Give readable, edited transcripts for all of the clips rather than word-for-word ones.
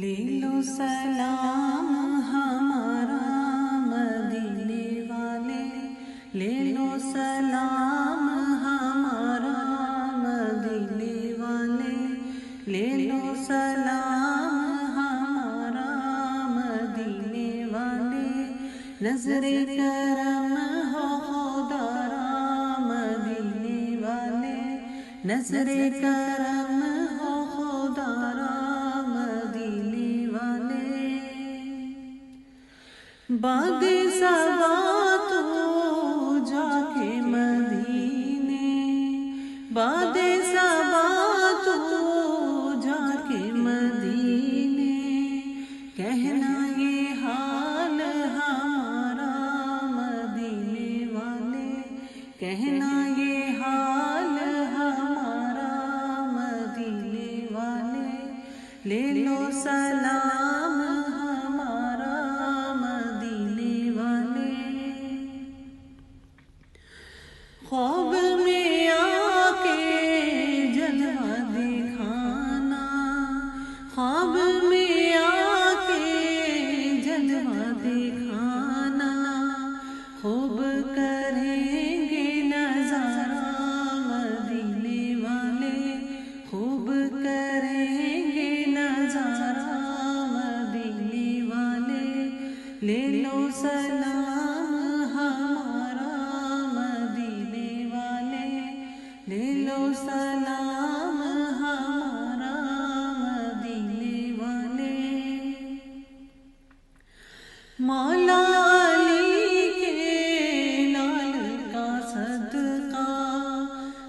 لے لو سلام ہمارا مدینے والے، لے لو سلام ہمارا مدینے والے، لے لو سلام ہمارا مدینے والے، نظر کرم ہو خدا را مدینے والے، نظر کرم ہو خدا را مدینے والے۔ باد صبا تو جا کے مدینے، باد صبا تو جا کے مدینے، کہنا یہ حال ہمارا مدینے والے، کہنا یہ حال ہمارا مدینے والے، لے لو سلام ہمارا مدینے والے۔ خواب میں آ کے جلوہ دکھانا، خواب میں آ کے جلوہ دکھانا، خوب کریں گے نظارہ مدینے والے، خوب کریں گے نظارہ مدینے والے، لے لو سلام ہمارا مدینے والے، لے لو سلام ہمارا مدینے والے۔ مولا علی کے لال کا صدقہ،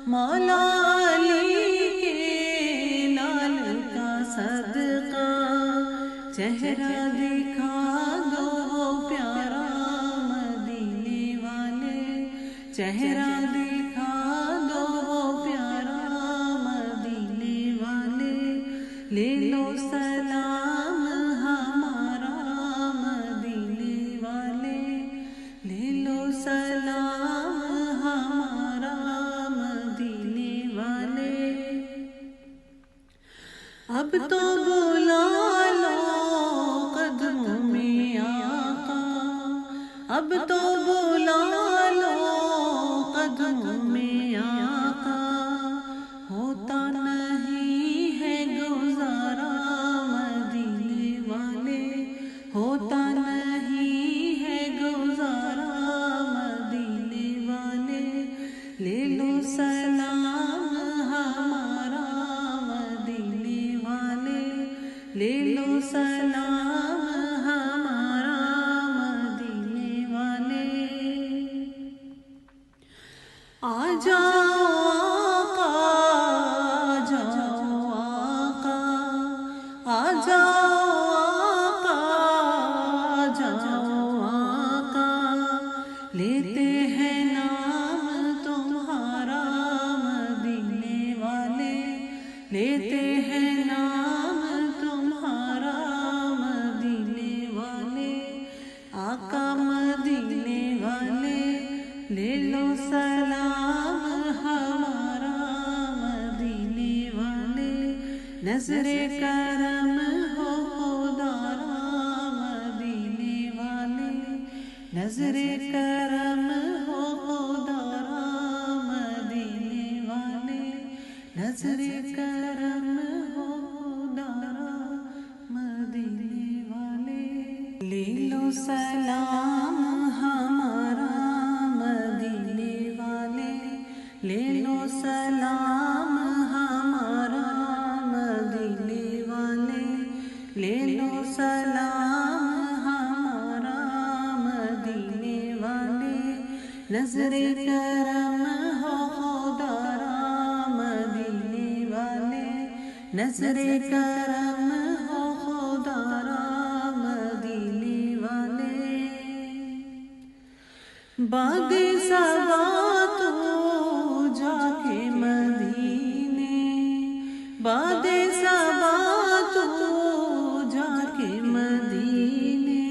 مولا علی کے لال کا صدقہ، چہرہ دکھا دو پیارا مدینے والے، چہرہ دکھا دو پیارا مدینے والے، لے لو سلام ہمارا مدینے والے، لے لو سلام ہمارا مدینے والے۔ اب تو بلا لو قدموں میں آقا، اب تو بلا لو قدموں میں آقا، ہوتا نہیں ہے گزارا مدینے والے، ہوتا نہیں ہے گزارا مدینے والے، لے لو سلام ہمارا مدینے والے، لے لو سلام ہمارا مدینے والے۔ آ جاؤ آقا، آ جاؤ آقا، آ جاؤ آقا، آ جاؤ آقا، لیتے ہیں نام تمہارا مدینے والے، لیتے ہیں نام تمہارا مدینے والے، آقا مدینے والے، لے لو سلام ہمارا مدینے والے، نظر کرم ہو خدا را مدینے والے، نظر کرم ہو خدا را مدینے والے، نظر کرم ہو خدا را مدینے والے، لے لو سلام ہمارا مدینے والے، لے لو سلام ہمارا مدینے والے، لے لو سلام ہمارا مدینے والے، نظر کرم ہو خدا را مدینے والے، نظر کرم ہو خدا را مدینے والے۔ باد صبا تو جا کے مدینے، باد صبا تو جا کے مدینے،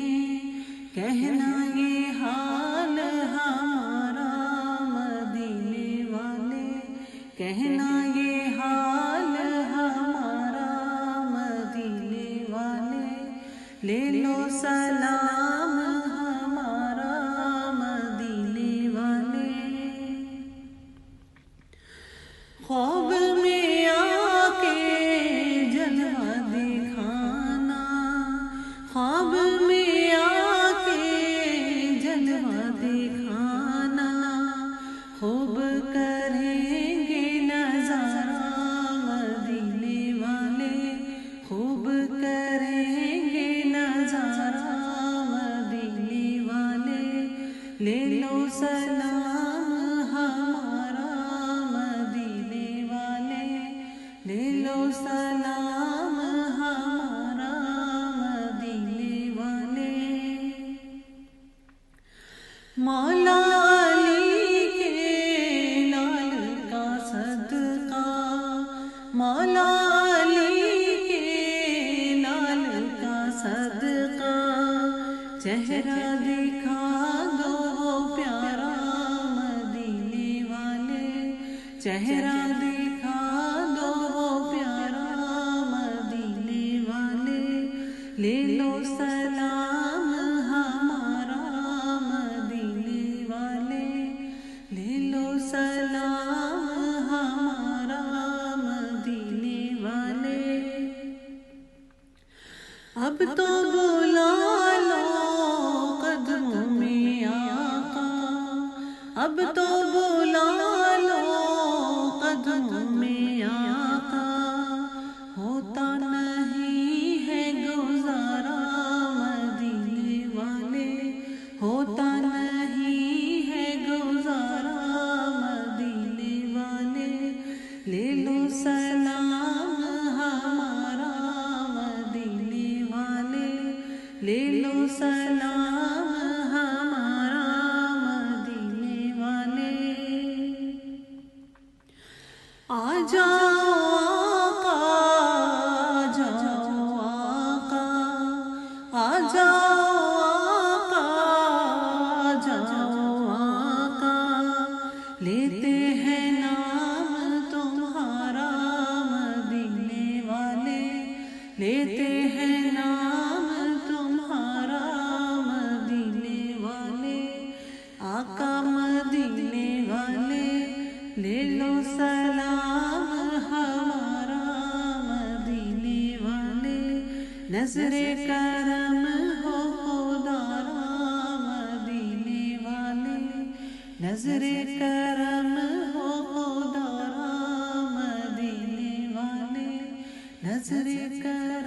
کہنا یہ حال ہمارا مدینے والے، کہنا یہ حال ہمارا مدینے والے، لے لو سلام ہمارا مدینے والے۔ خواب میں آ کے جلوہ دکھانا، خواب میں آ کے جلوہ دکھانا، خوب کریں گے نظارہ مدینے والے، خوب کریں گے نظارہ مدینے والے۔ لے لو سلام ہمارا مدینے والے، لے لو سلام ہمارا مدینے والے۔ مولا علی کے لال کا صدقہ، مولا علی کے لال کا صدقہ، چہرہ دکھا دو پیارا مدینے والے، چہرہ دکھا دو پیارا مدینے والے۔ لے لو سلام ہمارا مدینے والے، لے لو سلام ہمارا مدینے والے۔ اب تو بلا لو قدموں میں آقا، اب تو بلا لو قدموں میں آقا، ہوتا نہیں ہے گزارا مدینے والے، ہوتا نہیں ہے گزارا مدینے والے۔ لے لو سلام ہمارا مدینے والے، لے لو سلام ہمارا مدینے والے۔ آ جاؤ آقا، آ جاؤ آقا، آ جاؤ آقا، آ جاؤ آقا، لیتے ہیں نام تمہارا مدینے والے، لیتے ہیں نام تمہارا مدینے والے۔ آقا مدینے والے، لے لو سلام ہمارا مدینے والے۔ نظر کرم ہو خدارا مدینے والے، نظر کرم ہو خدارا مدینے والے، نظر کرم